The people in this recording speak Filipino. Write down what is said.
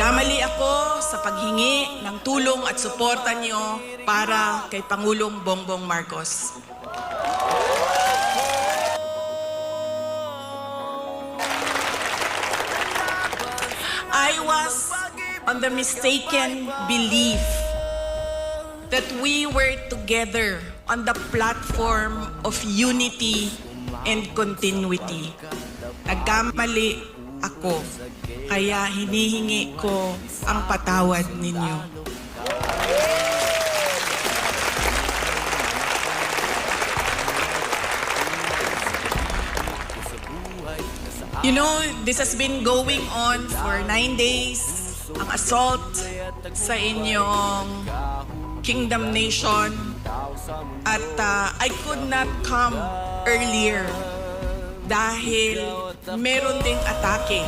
Nagkamali ako sa paghingi ng tulong at suporta niyo para kay Pangulong Bongbong Marcos. I was on the mistaken belief that we were together on the platform of unity and continuity. Nagkamali ako, kaya hinihingi ko ang patawad ninyo. You know, this has been going on for 9 days. Ang assault sa inyong Kingdom Nation. At I could not come earlier dahil meron ding atake